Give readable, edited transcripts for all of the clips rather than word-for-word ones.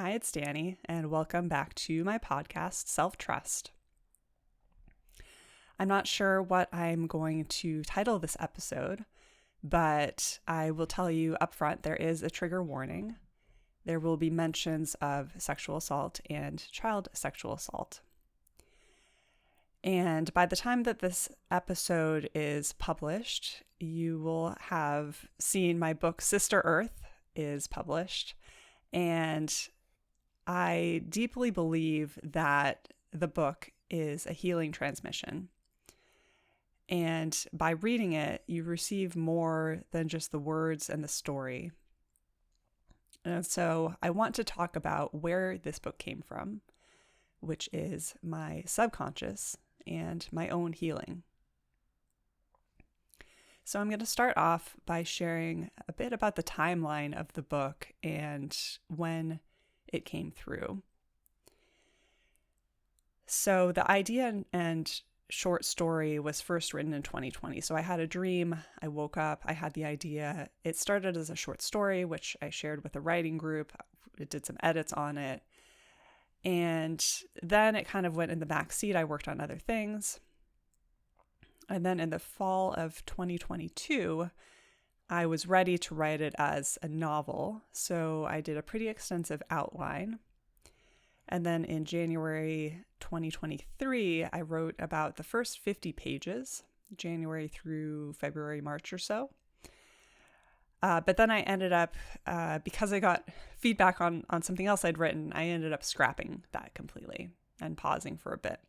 Hi, it's Danny, and welcome back to my podcast, Self-Trust. I'm not sure what I'm going to title this episode, but I will tell you up front there is a trigger warning. There will be mentions of sexual assault and child sexual assault. And by the time that this episode is published, you will have seen my book, Sister Earth, is published. And I deeply believe that the book is a healing transmission. And by reading it, you receive more than just the words and the story. And so I want to talk about where this book came from, which is my subconscious and my own healing. So I'm going to start off by sharing a bit about the timeline of the book and when it came through. So the idea and short story was first written in 2020. So I had a dream, I woke up, I had the idea. It started as a short story, which I shared with a writing group. I did some edits on it. And then it kind of went in the back seat. I worked on other things. And then in the fall of 2022, I was ready to write it as a novel. So I did a pretty extensive outline. And then in January 2023, I wrote about the first 50 pages, January through February, March or so. But then I ended up, because I got feedback on something else I'd written, I ended up scrapping that completely and pausing for a bit.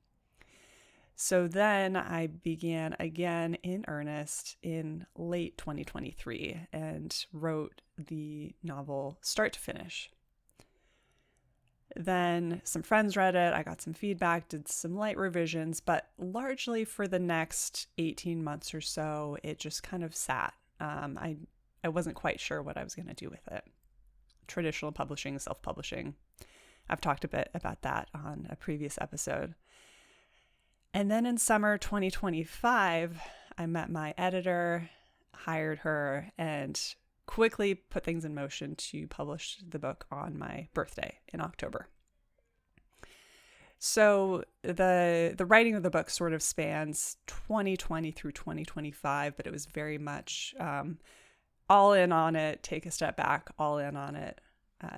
So then I began again in earnest in late 2023 and wrote the novel start to finish. Then some friends read it, I got some feedback, did some light revisions, but largely for the next 18 months or so, it just kind of sat. I wasn't quite sure what I was going to do with it. Traditional publishing, self-publishing. I've talked a bit about that on a previous episode. And then in summer 2025, I met my editor, hired her, and quickly put things in motion to publish the book on my birthday in October. So the writing of the book sort of spans 2020 through 2025, but it was very much all in on it, take a step back, all in on it,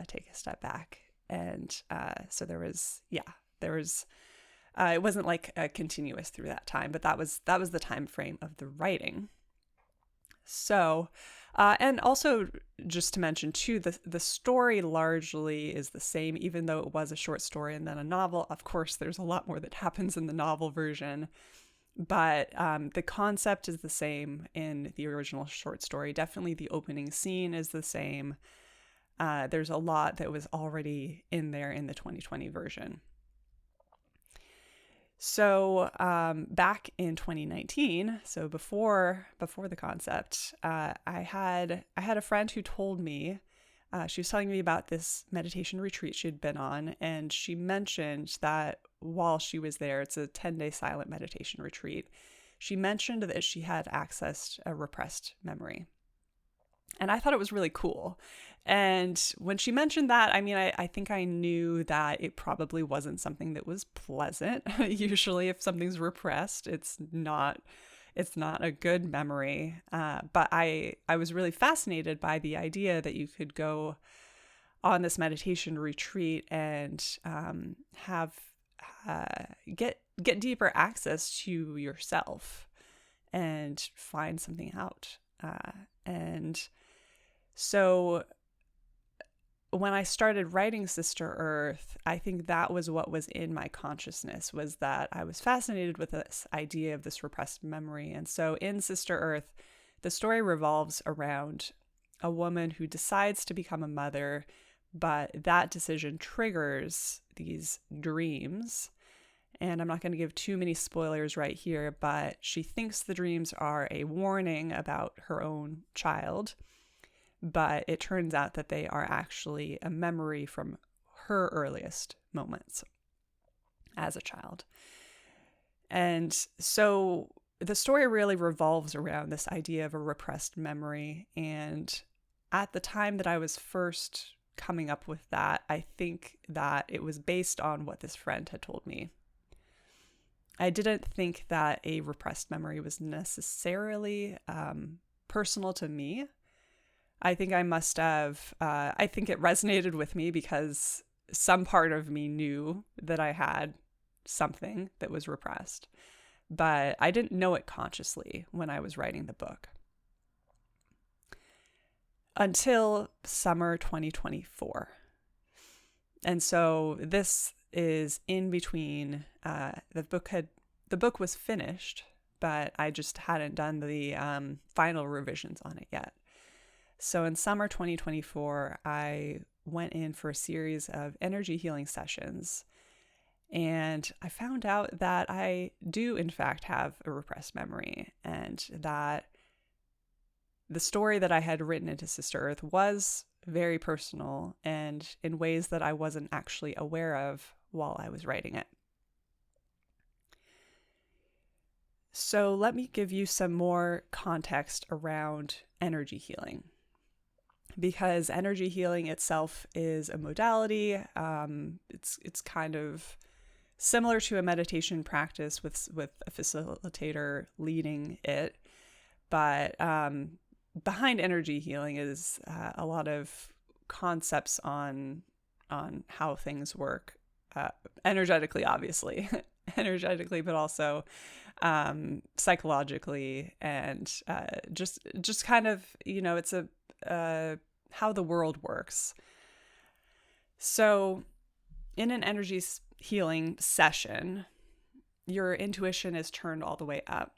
take a step back. And so there was, it wasn't like continuous through that time, but that was the time frame of the writing. So, and also just to mention too, the story largely is the same, even though it was a short story and then a novel. Of course, there's a lot more that happens in the novel version, but the concept is the same in the original short story. Definitely the opening scene is the same. There's a lot that was already in there in the 2020 version. So back in 2019, so before the concept, I had a friend who told me, she was telling me about this meditation retreat she'd been on, and she mentioned that while she was there, it's a 10-day silent meditation retreat, she mentioned that she had accessed a repressed memory. And I thought it was really cool. And when she mentioned that, I mean, I think I knew that it probably wasn't something that was pleasant. Usually if something's repressed, it's not a good memory. But I was really fascinated by the idea that you could go on this meditation retreat and get deeper access to yourself and find something out. And so when I started writing Sister Earth, I think that was what was in my consciousness, was that I was fascinated with this idea of this repressed memory. And so in Sister Earth, the story revolves around a woman who decides to become a mother, but that decision triggers these dreams. And I'm not going to give too many spoilers right here, but she thinks the dreams are a warning about her own child. But it turns out that they are actually a memory from her earliest moments as a child. And so the story really revolves around this idea of a repressed memory. And at the time that I was first coming up with that, I think that it was based on what this friend had told me. I didn't think that a repressed memory was necessarily personal to me. I think I must have, I think it resonated with me because some part of me knew that I had something that was repressed, but I didn't know it consciously when I was writing the book. Until summer 2024. And so this is in between, the book was finished, but I just hadn't done the final revisions on it yet. So in summer 2024, I went in for a series of energy healing sessions, and I found out that I do in fact have a repressed memory, and that the story that I had written into Sister Earth was very personal and in ways that I wasn't actually aware of while I was writing it. So let me give you some more context around energy healing, because energy healing itself is a modality. It's kind of similar to a meditation practice with a facilitator leading it, but behind energy healing is a lot of concepts on how things work energetically, obviously, but also psychologically, and just kind of, it's how the world works. So in an energy healing session, your intuition is turned all the way up.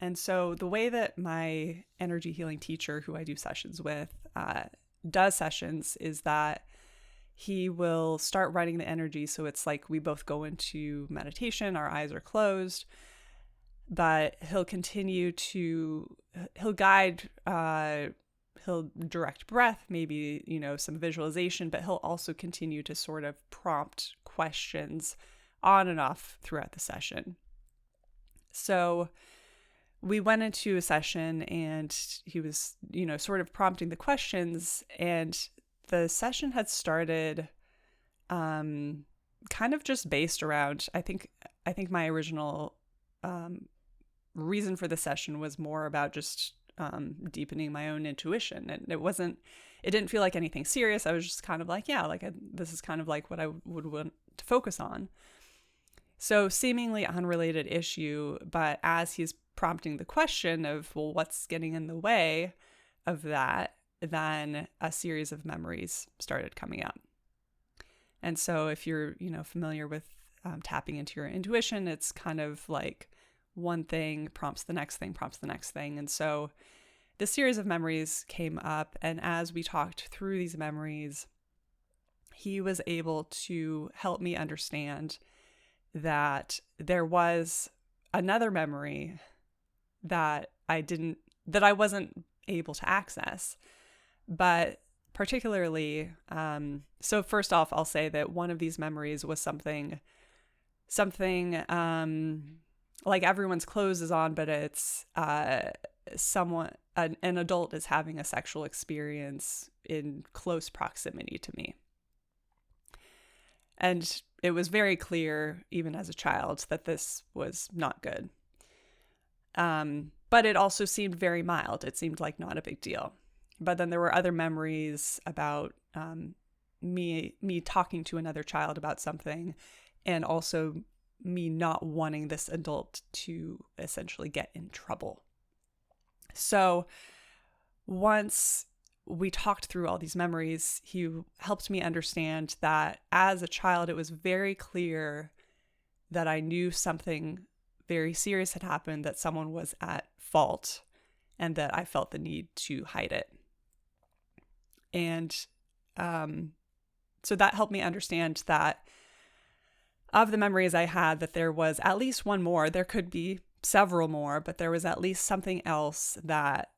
And so the way that my energy healing teacher, who I do sessions with, does sessions is that he will start writing the energy. So it's like we both go into meditation, our eyes are closed, but he'll guide, he'll direct breath, maybe, some visualization, but he'll also continue to sort of prompt questions on and off throughout the session. So we went into a session and he was, sort of prompting the questions, and the session had started kind of just based around, I think my original reason for the session was more about just deepening my own intuition. And it didn't feel like anything serious. I was just kind of like, this is kind of like what I would want to focus on. So seemingly unrelated issue, but as he's prompting the question of, well, what's getting in the way of that, then a series of memories started coming up. And so if you're, familiar with tapping into your intuition, it's kind of like one thing prompts the next thing, prompts the next thing. And so this series of memories came up, and as we talked through these memories, he was able to help me understand that there was another memory that I wasn't able to access. But particularly, so first off, I'll say that one of these memories was something like everyone's clothes is on, but it's an adult is having a sexual experience in close proximity to me. And it was very clear, even as a child, that this was not good. But it also seemed very mild. It seemed like not a big deal. But then there were other memories about me talking to another child about something, and also me not wanting this adult to essentially get in trouble. So once we talked through all these memories, he helped me understand that as a child, it was very clear that I knew something very serious had happened, that someone was at fault, and that I felt the need to hide it. And so that helped me understand that of the memories I had, that there was at least one more. There could be several more, but there was at least something else that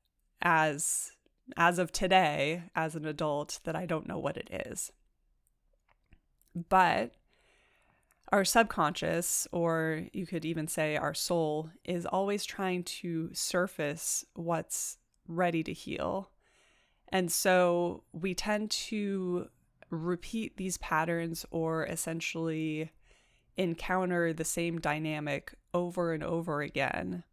as of today, as an adult, that I don't know what it is. But our subconscious, or you could even say our soul, is always trying to surface what's ready to heal. And so we tend to repeat these patterns or essentially encounter the same dynamic over and over again,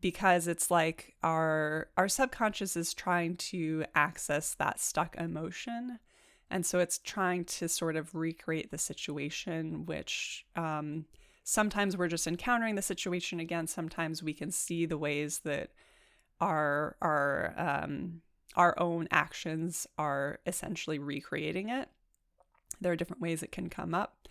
because it's like our subconscious is trying to access that stuck emotion. And so it's trying to sort of recreate the situation, which sometimes we're just encountering the situation again. Sometimes we can see the ways that our own actions are essentially recreating it. There are different ways it can come up.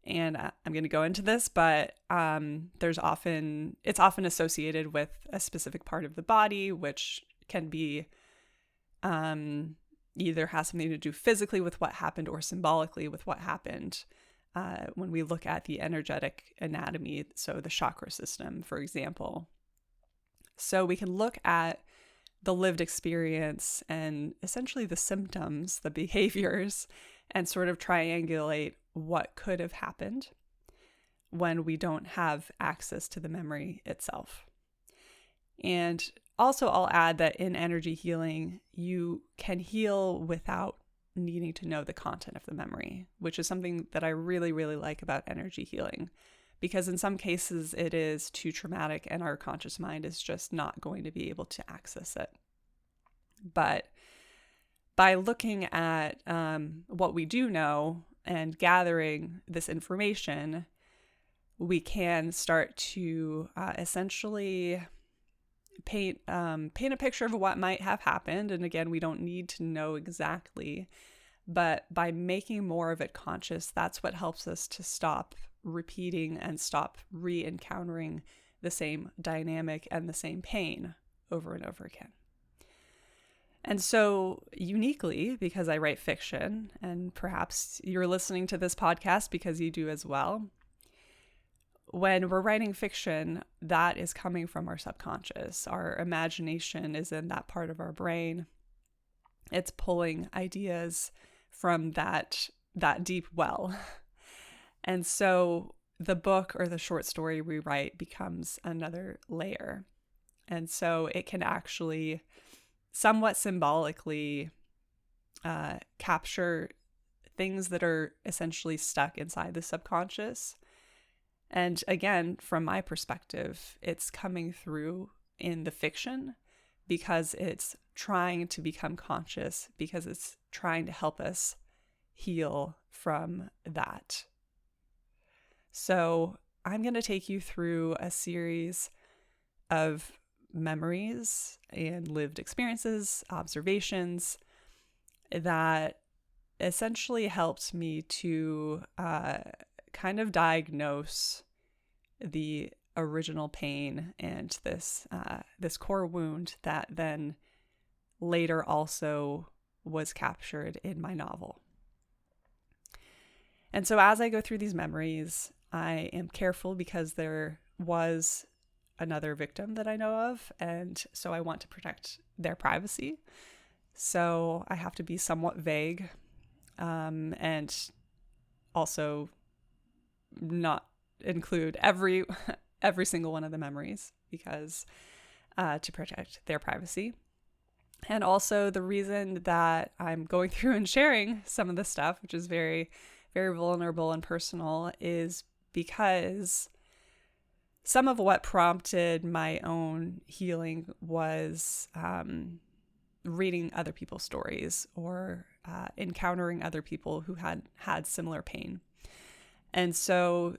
And I'm going to go into this, but it's often associated with a specific part of the body, which can be either has something to do physically with what happened or symbolically with what happened. When we look at the energetic anatomy, so the chakra system, for example. So we can look at the lived experience and essentially the symptoms, the behaviors, and sort of triangulate what could have happened when we don't have access to the memory itself. And also, I'll add that in energy healing, you can heal without needing to know the content of the memory, which is something that I really, really like about energy healing, because in some cases it is too traumatic and our conscious mind is just not going to be able to access it. But by looking at what we do know and gathering this information, we can start to essentially paint a picture of what might have happened. And again, we don't need to know exactly, but by making more of it conscious, that's what helps us to stop repeating and stop re-encountering the same dynamic and the same pain over and over again. And so uniquely, because I write fiction, and perhaps you're listening to this podcast because you do as well, when we're writing fiction, that is coming from our subconscious. Our imagination is in that part of our brain. It's pulling ideas from that deep well. And so the book or the short story we write becomes another layer. And so it can actually somewhat symbolically capture things that are essentially stuck inside the subconscious. And again, from my perspective, it's coming through in the fiction because it's trying to become conscious, because it's trying to help us heal from that. So I'm going to take you through a series of memories and lived experiences, observations that essentially helped me to kind of diagnose the original pain and this core wound that then later also was captured in my novel. And so as I go through these memories, I am careful because there was another victim that I know of, and so I want to protect their privacy. So I have to be somewhat vague, and also not include every single one of the memories because to protect their privacy. And also the reason that I'm going through and sharing some of this stuff, which is very, very vulnerable and personal, is because some of what prompted my own healing was reading other people's stories or encountering other people who had similar pain. And so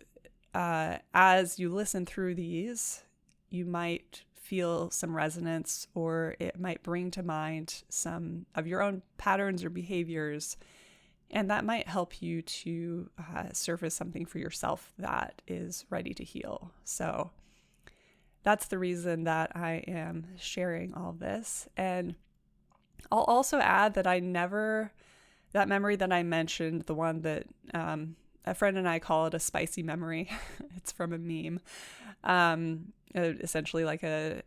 as you listen through these, you might feel some resonance, or it might bring to mind some of your own patterns or behaviors. And that might help you to surface something for yourself that is ready to heal. So that's the reason that I am sharing all this. And I'll also add that that memory that I mentioned, the one that a friend and I call it a spicy memory. It's from a meme. Essentially like a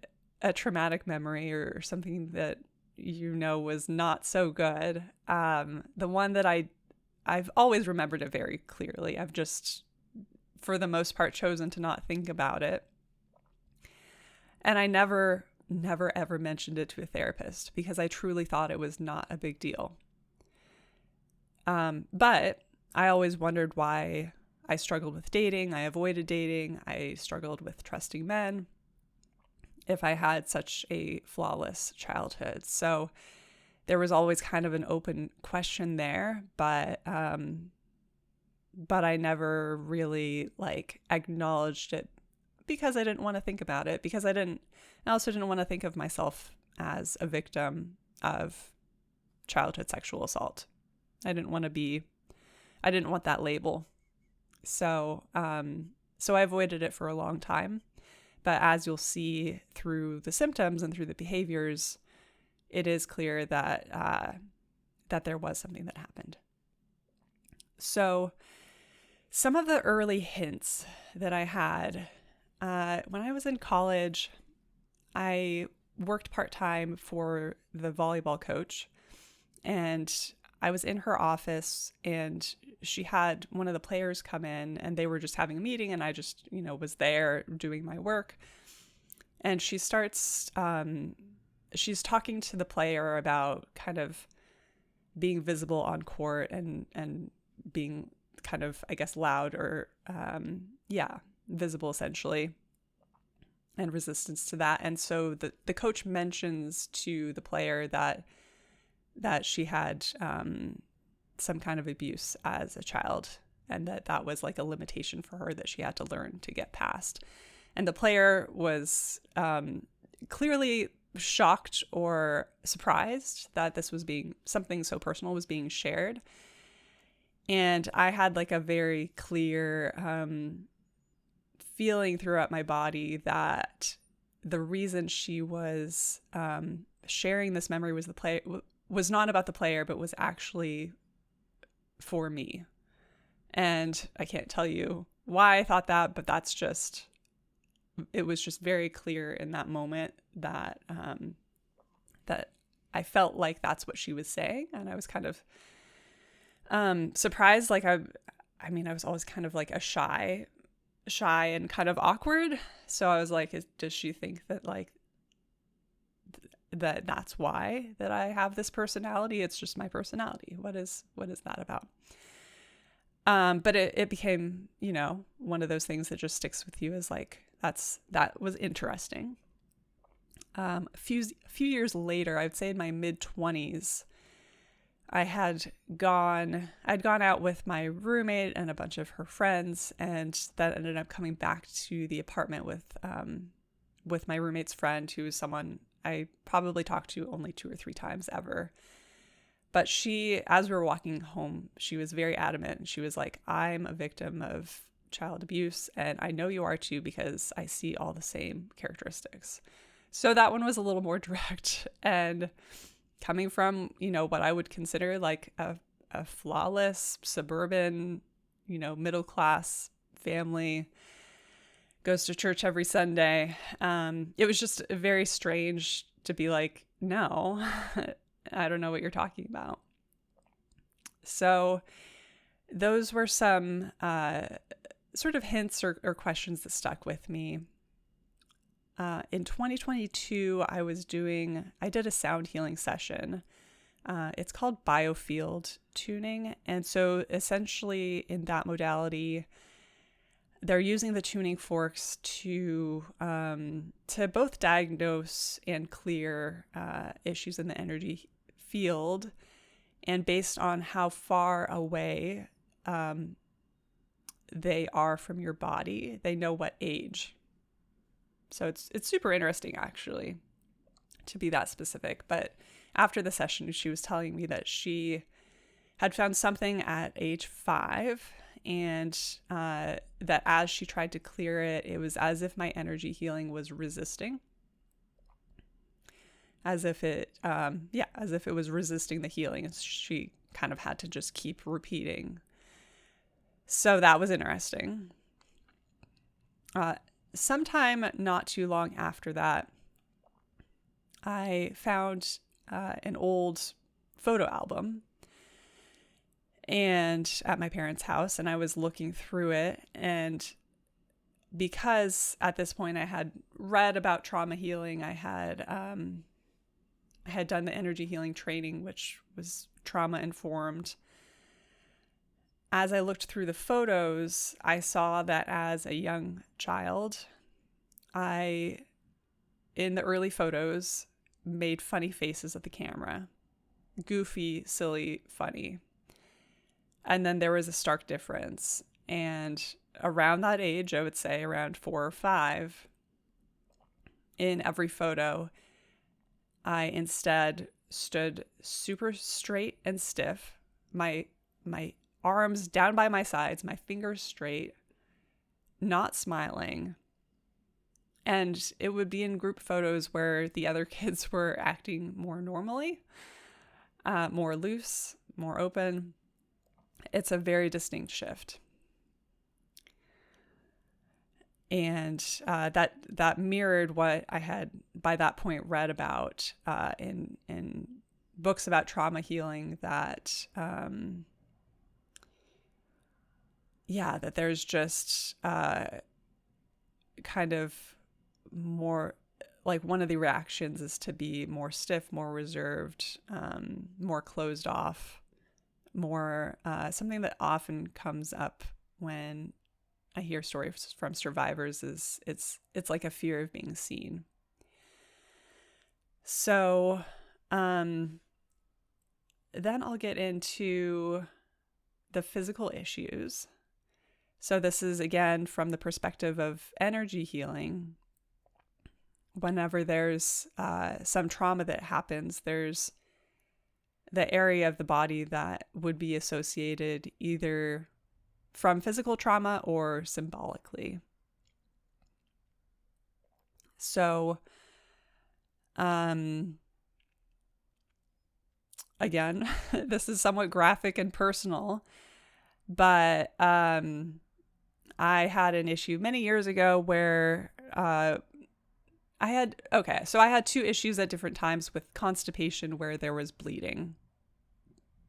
traumatic memory or something that was not so good. The one that I've always remembered it very clearly. I've just, for the most part, chosen to not think about it. And I never ever mentioned it to a therapist because I truly thought it was not a big deal. But I always wondered why I struggled with dating. I avoided dating. I struggled with trusting men if I had such a flawless childhood. So there was always kind of an open question there, but I never really like acknowledged it because I didn't want to think about it, because I also didn't want to think of myself as a victim of childhood sexual assault. I didn't want that label. So I avoided it for a long time. But as you'll see through the symptoms and through the behaviors, it is clear that there was something that happened. So some of the early hints that I had, when I was in college, I worked part-time for the volleyball coach, and I was in her office, and she had one of the players come in, and they were just having a meeting, and I just, was there doing my work. And she starts, she's talking to the player about kind of being visible on court and being kind of, I guess, loud or, visible essentially, and resistance to that. And so the coach mentions to the player that she had some kind of abuse as a child, and that was like a limitation for her that she had to learn to get past. And the player was clearly shocked or surprised that this was something so personal was being shared. And I had like a very clear feeling throughout my body that the reason she was sharing this memory was not about the player, but was actually for me. And I can't tell you why I thought that, but it was just very clear in that moment that that I felt like that's what she was saying. And I was kind of surprised. Like I was always kind of like a shy and kind of awkward. So I was like, does she think that like that's why that I have this personality? It's just my personality. What is that about? But it became, one of those things that just sticks with you as like, that was interesting. A few years later, I'd say in my mid-20s, I'd gone out with my roommate and a bunch of her friends, and that ended up coming back to the apartment with my roommate's friend, who was someone I probably talked to only 2 or 3 times ever. But she, as we were walking home, she was very adamant. She was like, I'm a victim of child abuse, and I know you are too, because I see all the same characteristics. So that one was a little more direct, and coming from, what I would consider like a flawless suburban, middle class family, goes to church every Sunday. It was just very strange to be like, no, I don't know what you're talking about. So those were some sort of hints or questions that stuck with me. In 2022, I did a sound healing session. It's called biofield tuning. And so essentially in that modality, they're using the tuning forks to both diagnose and clear issues in the energy field. And based on how far away they are from your body, they know what age. So it's super interesting, actually, to be that specific. But after the session, she was telling me that she had found something at age 5, and that as she tried to clear it, it was as if my energy healing was resisting. As if it was resisting the healing. She kind of had to just keep repeating. So that was interesting. Sometime not too long after that, I found an old photo album and at my parents' house, and I was looking through it, and because at this point I had read about trauma healing, I had done the energy healing training, which was trauma informed, as I looked through the photos, I saw that as a young child, I, in the early photos, made funny faces at the camera. Goofy, silly, funny. And then there was a stark difference. And around that age, I would say around 4 or 5, in every photo, I instead stood super straight and stiff, my arms down by my sides, my fingers straight, not smiling. And it would be in group photos where the other kids were acting more normally, more loose, more open. It's a very distinct shift. And that mirrored what I had by that point read about in books about trauma healing, that that there's just kind of more, like, one of the reactions is to be more stiff, more reserved, more closed off, more something that often comes up when I hear stories from survivors is it's like a fear of being seen. So then I'll get into the physical issues. So this is, again, from the perspective of energy healing. Whenever there's some trauma that happens, there's the area of the body that would be associated either from physical trauma or symbolically. So, again, this is somewhat graphic and personal, but I had an issue many years ago where I had 2 issues at different times with constipation where there was bleeding.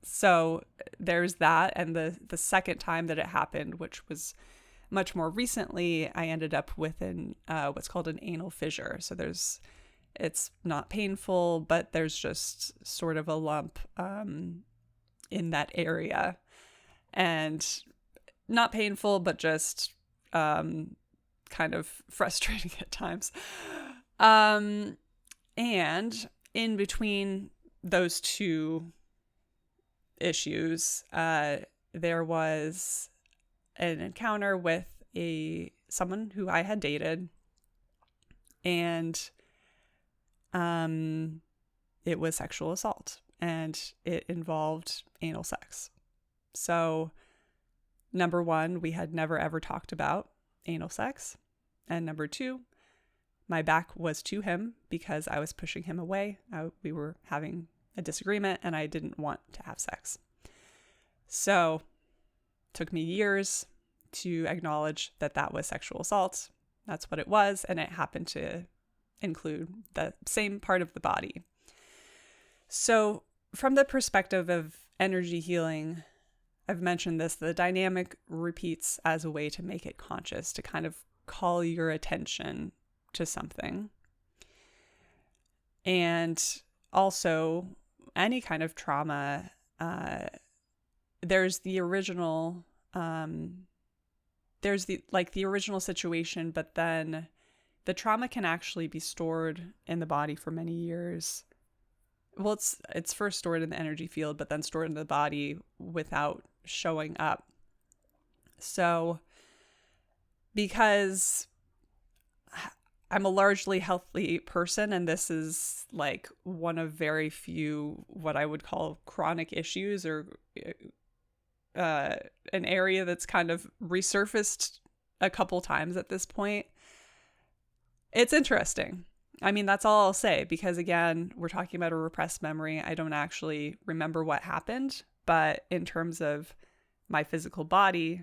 So there's that. And the second time that it happened, which was much more recently, I ended up with what's called an anal fissure. So it's not painful, but there's just sort of a lump in that area. And not painful, but just kind of frustrating at times. And in between those 2 issues, there was an encounter with someone who I had dated, and it was sexual assault, and it involved anal sex. So, number 1, we had never ever talked about anal sex, and number 2, my back was to him because I was pushing him away. We were having a disagreement and I didn't want to have sex. So it took me years to acknowledge that that was sexual assault. That's what it was. And it happened to include the same part of the body. So from the perspective of energy healing, I've mentioned this, the dynamic repeats as a way to make it conscious, to kind of call your attention to something. And also, any kind of trauma, there's the original situation, but then the trauma can actually be stored in the body for many years. Well, it's first stored in the energy field, but then stored in the body without showing up. So, because I'm a largely healthy person, and this is like one of very few what I would call chronic issues, or an area that's kind of resurfaced a couple times at this point. It's interesting. I mean, that's all I'll say, because again, we're talking about a repressed memory. I don't actually remember what happened, but in terms of my physical body,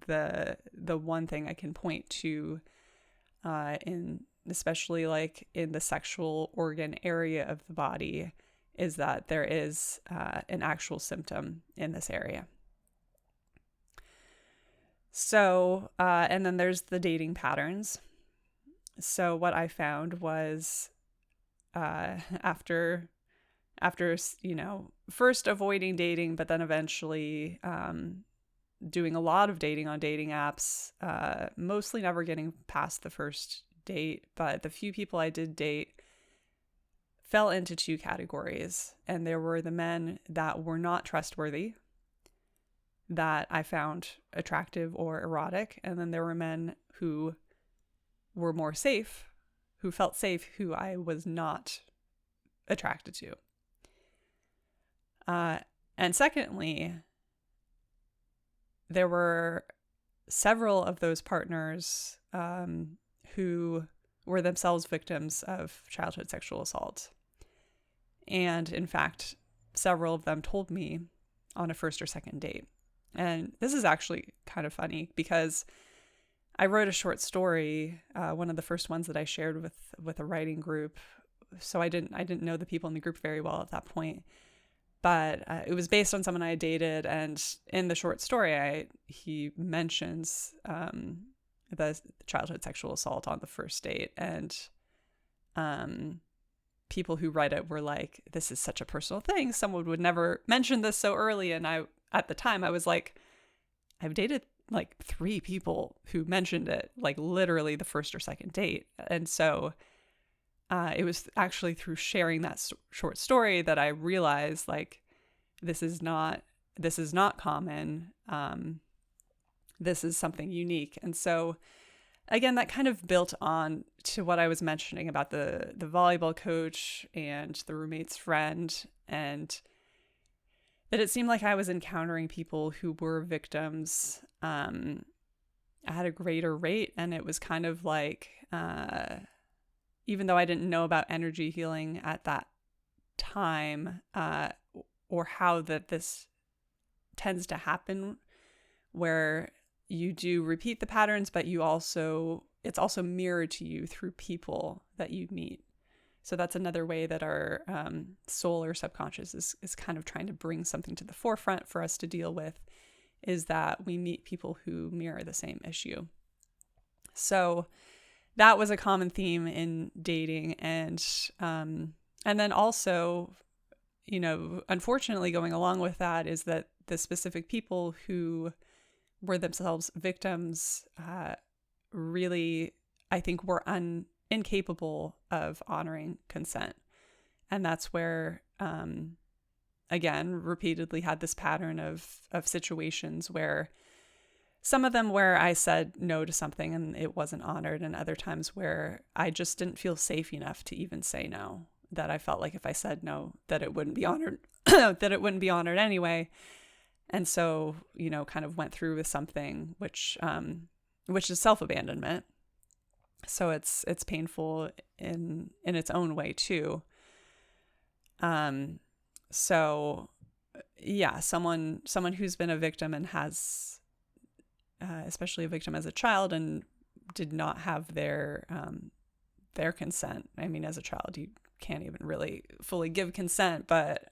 the one thing I can point to, especially like in the sexual organ area of the body, is that there is an actual symptom in this area. So, and then there's the dating patterns. So what I found was, after, first avoiding dating, but then eventually doing a lot of dating on dating apps, mostly never getting past the first date. But the few people I did date fell into two categories. And there were the men that were not trustworthy, that I found attractive or erotic. And then there were men who were more safe, who felt safe, who I was not attracted to. And secondly, there were several of those partners who were themselves victims of childhood sexual assault. And in fact, several of them told me on a first or second date. And this is actually kind of funny because I wrote a short story, one of the first ones that I shared with a writing group. So I didn't know the people in the group very well at that point. But it was based on someone I dated, and in the short story, he mentions the childhood sexual assault on the first date, and people who read it were like, "This is such a personal thing. Someone would never mention this so early." And at the time, I was like, "I've dated like 3 people who mentioned it, like literally the first or second date," and so. It was actually through sharing that short story that I realized, like, this is not common. This is something unique. And so, again, that kind of built on to what I was mentioning about the volleyball coach and the roommate's friend, and that it seemed like I was encountering people who were victims at a greater rate. And it was kind of like... even though I didn't know about energy healing at that time, or how that this tends to happen, where you do repeat the patterns, but it's also mirrored to you through people that you meet. So that's another way that our soul or subconscious is kind of trying to bring something to the forefront for us to deal with, is that we meet people who mirror the same issue. So that was a common theme in dating. And then also, unfortunately going along with that is that the specific people who were themselves victims really, I think, were incapable of honoring consent. And that's where, again, repeatedly had this pattern of situations where some of them where I said no to something and it wasn't honored, and other times where I just didn't feel safe enough to even say no, that I felt like if I said no, that it wouldn't be honored, that it wouldn't be honored anyway. And so, kind of went through with something which is self-abandonment. So it's painful in its own way too. So yeah, someone who's been a victim and has, especially a victim as a child, and did not have their consent. I mean, as a child, you can't even really fully give consent, but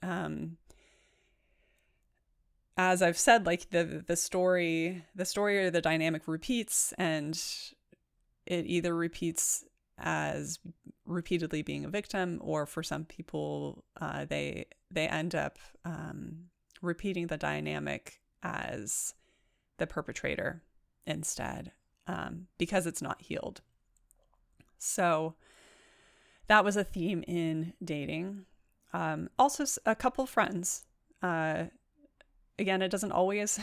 as I've said, like the story or the dynamic repeats, and it either repeats as repeatedly being a victim, or for some people, they end up repeating the dynamic as the perpetrator instead, because it's not healed. So that was a theme in dating. Also, a couple friends. Again, it doesn't always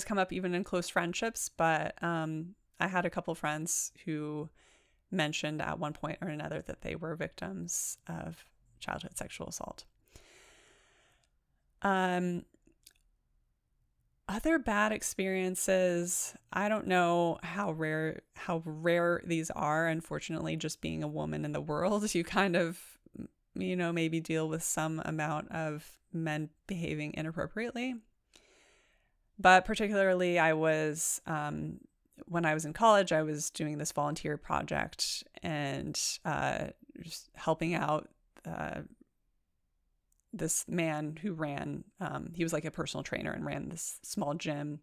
come up even in close friendships, but I had a couple friends who mentioned at one point or another that they were victims of childhood sexual assault. Other bad experiences, I don't know how rare these are. Unfortunately, just being a woman in the world, you kind of, maybe deal with some amount of men behaving inappropriately. But particularly I was, when I was in college, I was doing this volunteer project and just helping out this man who ran, he was like a personal trainer and ran this small gym,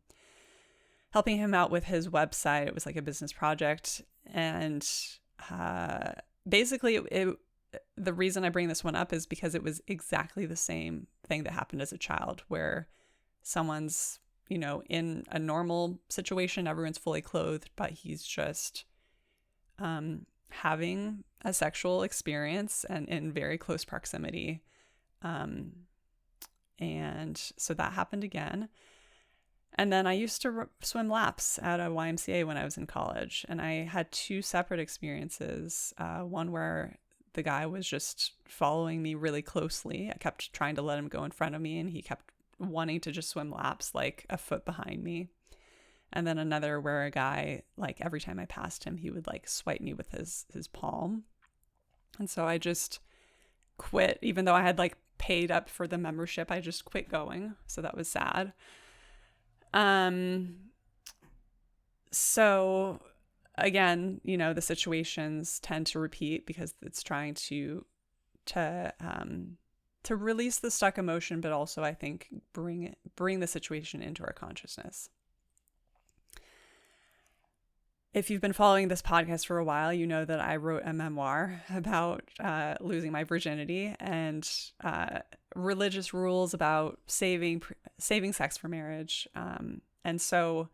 helping him out with his website. It was like a business project. And basically the reason I bring this one up is because it was exactly the same thing that happened as a child, where someone's, in a normal situation, everyone's fully clothed, but he's just having a sexual experience and in very close proximity. And so that happened again. And then I used to swim laps at a YMCA when I was in college. And I had two separate experiences. One where the guy was just following me really closely. I kept trying to let him go in front of me, and he kept wanting to just swim laps like a foot behind me. And then another where a guy, like every time I passed him, he would like swipe me with his palm. And so I just quit, even though I had like paid up for the membership. I just quit going. So that was sad. So again, the situations tend to repeat because it's trying to release the stuck emotion, but also I think bring the situation into our consciousness. If you've been following this podcast for a while, you know that I wrote a memoir about losing my virginity and religious rules about saving sex for marriage. And so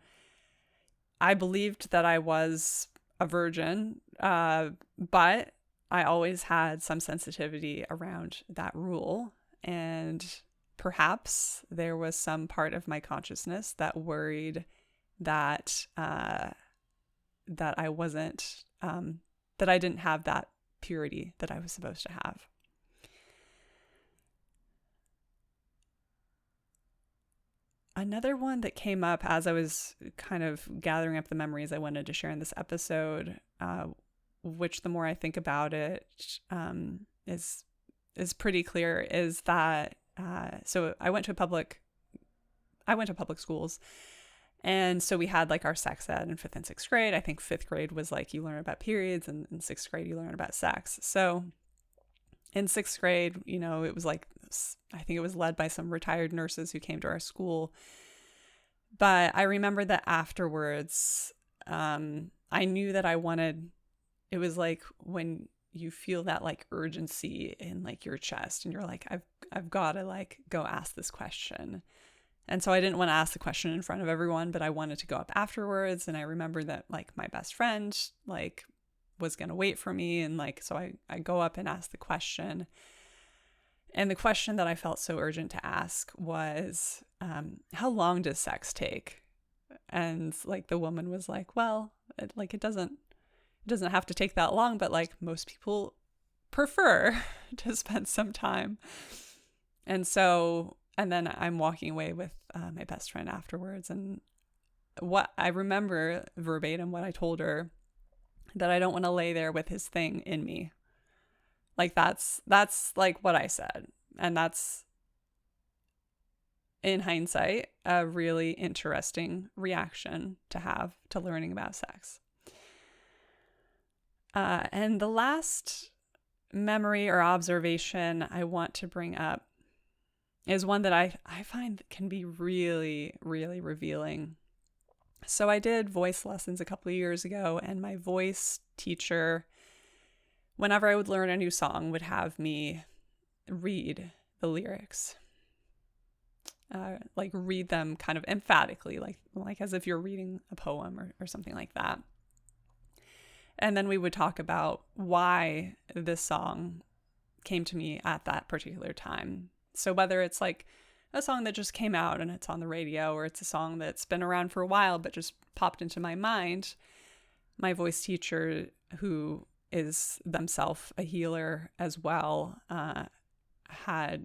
I believed that I was a virgin, but I always had some sensitivity around that rule. And perhaps there was some part of my consciousness that worried that I wasn't, that I didn't have that purity that I was supposed to have. Another one that came up as I was kind of gathering up the memories I wanted to share in this episode, which the more I think about it, is pretty clear, is that, so I went to public schools. And so we had like our sex ed in 5th and 6th grade. I think 5th grade was like you learn about periods, and in 6th grade you learn about sex. So in 6th grade, it was like, I think it was led by some retired nurses who came to our school. But I remember that afterwards, I knew that I wanted, it was like when you feel that like urgency in like your chest and you're like, I've got to like go ask this question. And so I didn't want to ask the question in front of everyone, but I wanted to go up afterwards. And I remember that like my best friend like was going to wait for me. And like, so I go up and ask the question. And the question that I felt so urgent to ask was, how long does sex take? And like the woman was like, well, it doesn't have to take that long, but like most people prefer to spend some time. And then I'm walking away with my best friend afterwards. And what I remember verbatim, what I told her, that I don't want to lay there with his thing in me. Like that's like what I said. And that's, in hindsight, a really interesting reaction to have to learning about sex. And the last memory or observation I want to bring up is one that I find can be really, really revealing. So I did voice lessons a couple of years ago, and my voice teacher, whenever I would learn a new song, would have me read the lyrics. Like read them kind of emphatically, like as if you're reading a poem or something like that. And then we would talk about why this song came to me at that particular time. So whether it's like a song that just came out and it's on the radio, or it's a song that's been around for a while but just popped into my mind, my voice teacher, who is themselves a healer as well, had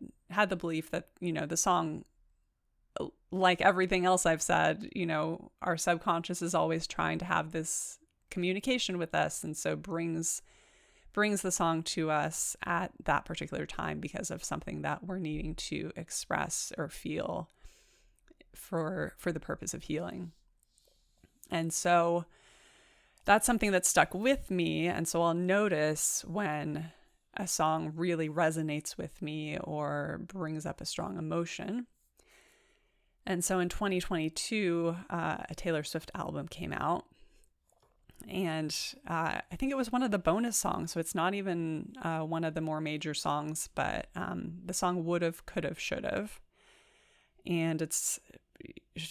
the belief that, the song, like everything else I've said, our subconscious is always trying to have this communication with us, and so brings the song to us at that particular time because of something that we're needing to express or feel for the purpose of healing. And so that's something that stuck with me. And so I'll notice when a song really resonates with me or brings up a strong emotion. And so in 2022, a Taylor Swift album came out. And I think it was one of the bonus songs, so it's not even one of the more major songs, but the song Would've, Could've, Should've. And it's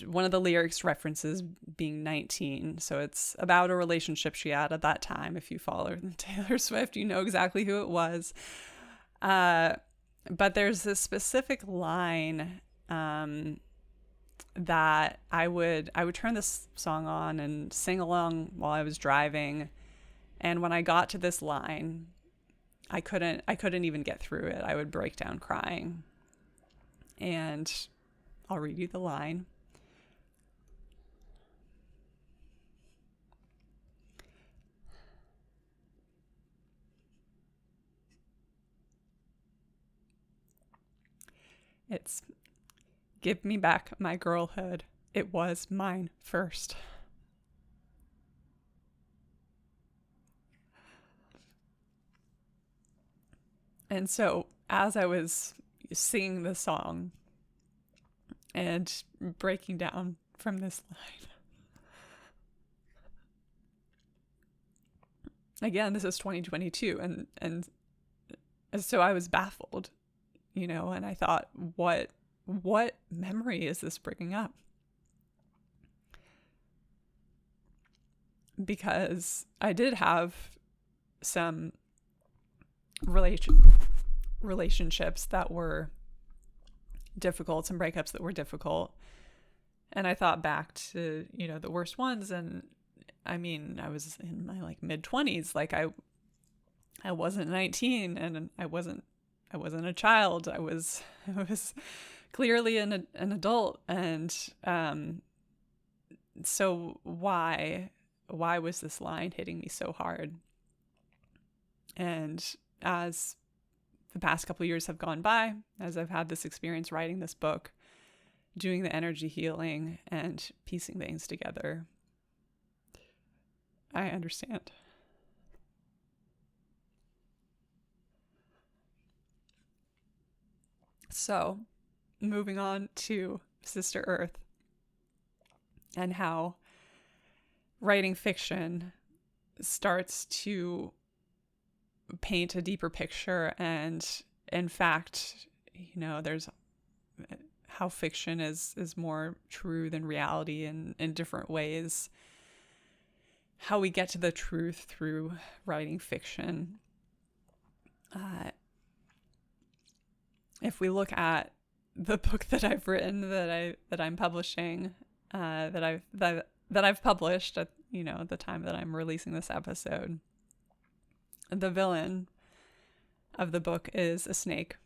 one of the lyrics references being 19. So it's about a relationship she had at that time. If you follow Taylor Swift, you know exactly who it was. But there's this specific line that I would turn this song on and sing along while I was driving. And when I got to this line, I couldn't even get through it. I would break down crying. And I'll read you the line. It's, "Give me back my girlhood. It was mine first." And so as I was singing the song and breaking down from this line, again, this is 2022, and so I was baffled, and I thought, what memory is this bringing up? Because I did have some relationships that were difficult, some breakups that were difficult. And I thought back to, the worst ones. And I mean, I was in my mid-20s. I wasn't 19 and I wasn't a child. I was clearly an adult. And so why was this line hitting me so hard? And as the past couple of years have gone by, as I've had this experience writing this book, doing the energy healing and piecing things together, I understand. So, moving on to Sister Earth and how writing fiction starts to paint a deeper picture, and in fact, there's how fiction is more true than reality in different ways. How we get to the truth through writing fiction. If we look at the book that I've written, that I'm publishing, that I've published at the time that I'm releasing this episode, the villain of the book is a snake,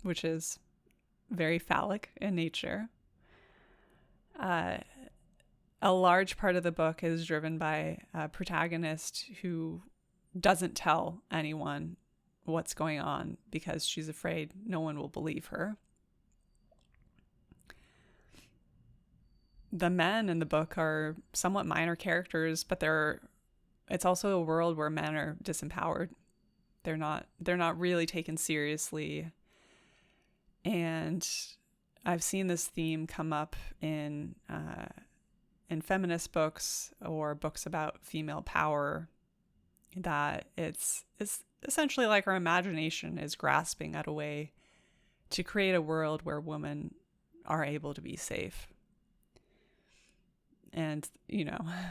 which is very phallic in nature. A large part of the book is driven by a protagonist who doesn't tell anyone what's going on because she's afraid no one will believe her. The men in the book are somewhat minor characters, but it's also a world where men are disempowered. They're not really taken seriously. And I've seen this theme come up in feminist books or books about female power, that it's essentially like our imagination is grasping at a way to create a world where women are able to be safe. And, it's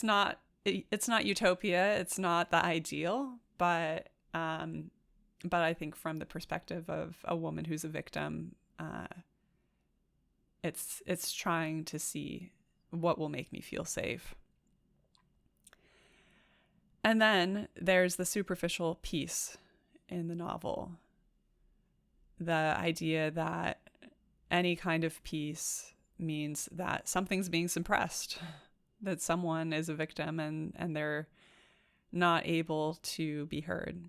not utopia. It's not the ideal, but I think from the perspective of a woman who's a victim, it's trying to see what will make me feel safe. And then there's the superficial piece in the novel. The idea that any kind of peace means that something's being suppressed, that someone is a victim and they're not able to be heard.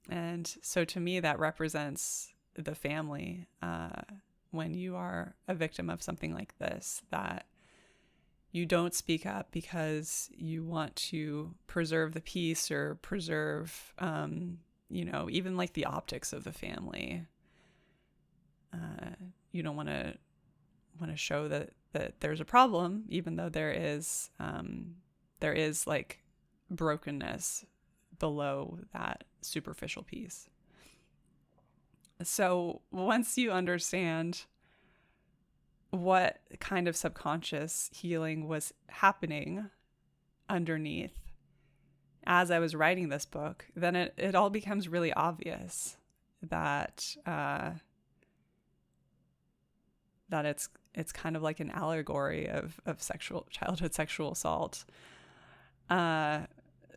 And so to me, that represents the family when you are a victim of something like this, that you don't speak up because you want to preserve the peace or preserve, even like the optics of the family. You don't want to show that there's a problem, even though there is like brokenness below that superficial piece. So once you understand what kind of subconscious healing was happening underneath as I was writing this book, then it all becomes really obvious that that it's kind of like an allegory of childhood sexual assault.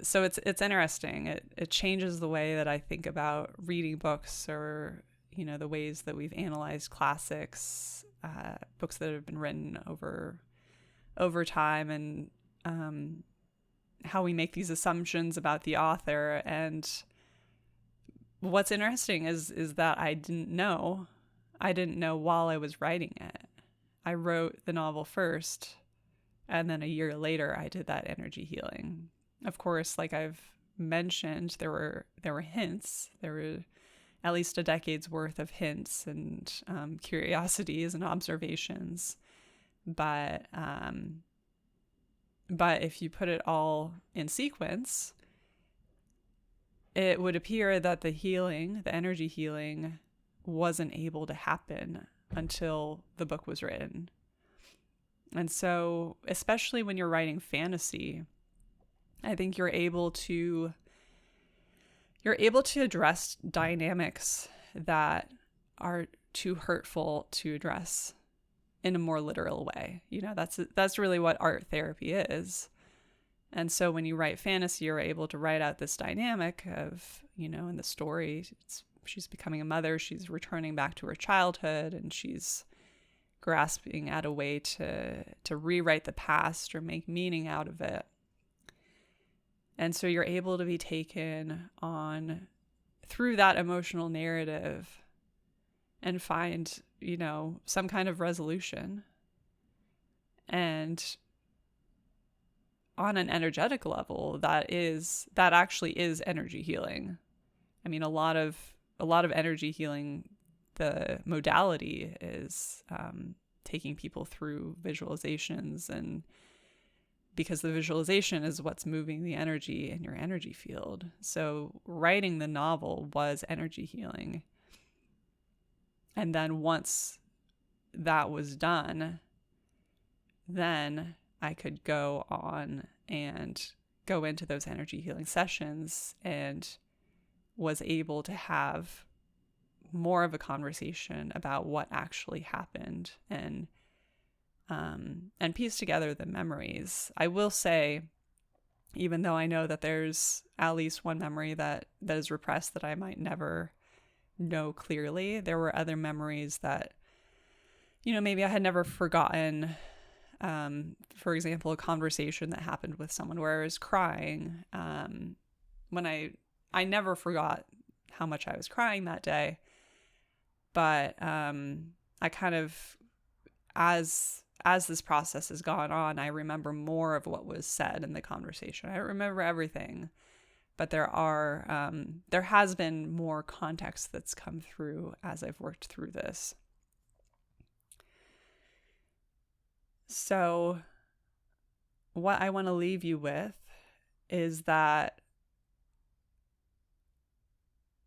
So it's interesting. It changes the way that I think about reading books, or the ways that we've analyzed classics, books that have been written over time, and how we make these assumptions about the author. And what's interesting is that I didn't know while I was writing it. I wrote the novel first, and then a year later I did that energy healing. Of course, like I've mentioned, there were hints. There were at least a decade's worth of hints and curiosities and observations. But if you put it all in sequence, it would appear that the energy healing, wasn't able to happen until the book was written. And so, especially when you're writing fantasy, I think you're able to address dynamics that are too hurtful to address in a more literal way. That's really what art therapy is. And so when you write fantasy, you're able to write out this dynamic of, in the story, she's becoming a mother, she's returning back to her childhood, and she's grasping at a way to rewrite the past or make meaning out of it. And so you're able to be taken on through that emotional narrative and find, some kind of resolution. And on an energetic level, that actually is energy healing. I mean, a lot of energy healing, the modality is taking people through visualizations, and because the visualization is what's moving the energy in your energy field. So writing the novel was energy healing. And then once that was done, then I could go on and go into those energy healing sessions, and was able to have more of a conversation about what actually happened, and piece together the memories. I will say, even though I know that there's at least one memory that is repressed that I might never know clearly, there were other memories that, maybe I had never forgotten. For example, a conversation that happened with someone where I was crying. When I never forgot how much I was crying that day, but I kind of, as this process has gone on, I remember more of what was said in the conversation. I don't remember everything, but there has been more context that's come through as I've worked through this. So what I want to leave you with is that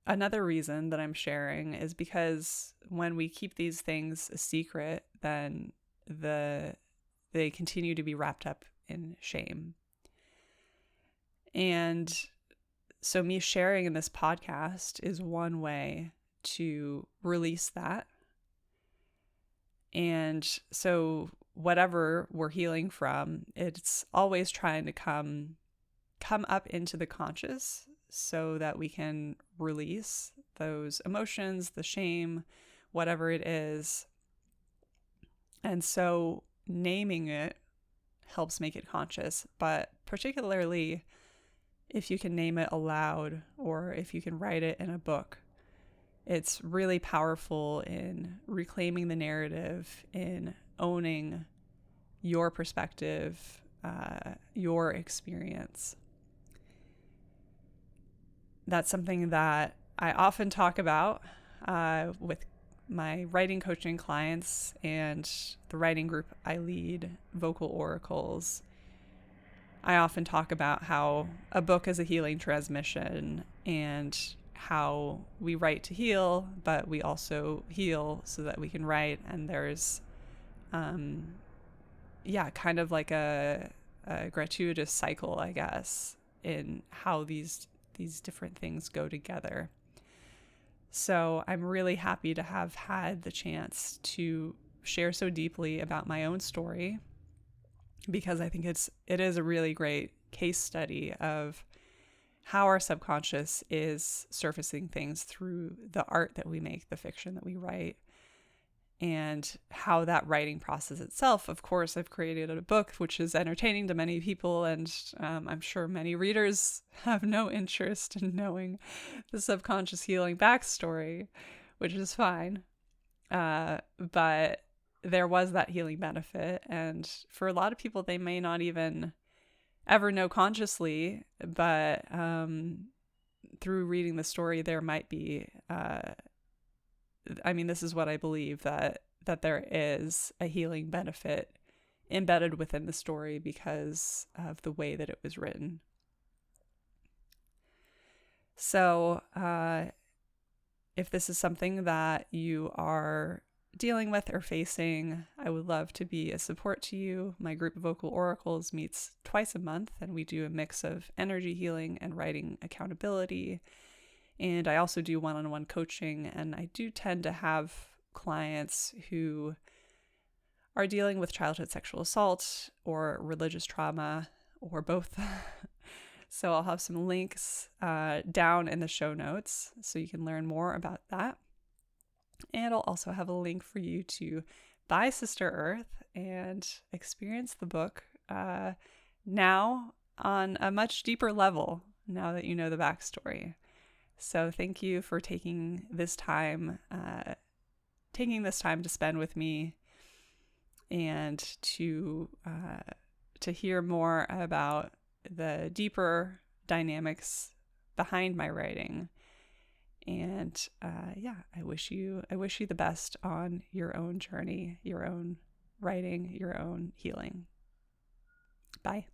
another reason that I'm sharing is because when we keep these things a secret, then they continue to be wrapped up in shame. And so me sharing in this podcast is one way to release that. And so whatever we're healing from, it's always trying to come up into the conscious so that we can release those emotions, the shame, whatever it is. And so naming it helps make it conscious, but particularly if you can name it aloud, or if you can write it in a book, it's really powerful in reclaiming the narrative, in owning your perspective, your experience. That's something that I often talk about with my writing coaching clients and the writing group I lead, Vocal Oracles. I often talk about how a book is a healing transmission, and how we write to heal, but we also heal so that we can write. And there's, kind of like a gratuitous cycle, I guess, in how these different things go together. So I'm really happy to have had the chance to share so deeply about my own story, because I think it is a really great case study of how our subconscious is surfacing things through the art that we make, the fiction that we write, and how that writing process itself. Of course, I've created a book which is entertaining to many people, and I'm sure many readers have no interest in knowing the subconscious healing backstory, which is fine. But there was that healing benefit, and for a lot of people, they may not even ever know consciously, but through reading the story, there might be, this is what I believe, that there is a healing benefit embedded within the story because of the way that it was written. So if this is something that you are dealing with or facing, I would love to be a support to you. My group of Vocal Oracles meets twice a month, and we do a mix of energy healing and writing accountability. And I also do one-on-one coaching, and I do tend to have clients who are dealing with childhood sexual assault or religious trauma or both. So I'll have some links down in the show notes so you can learn more about that. And I'll also have a link for you to buy Sister Earth and experience the book now on a much deeper level, now that you know the backstory. So thank you for taking this time to spend with me, and to hear more about the deeper dynamics behind my writing. And I wish you the best on your own journey, your own writing, your own healing. Bye.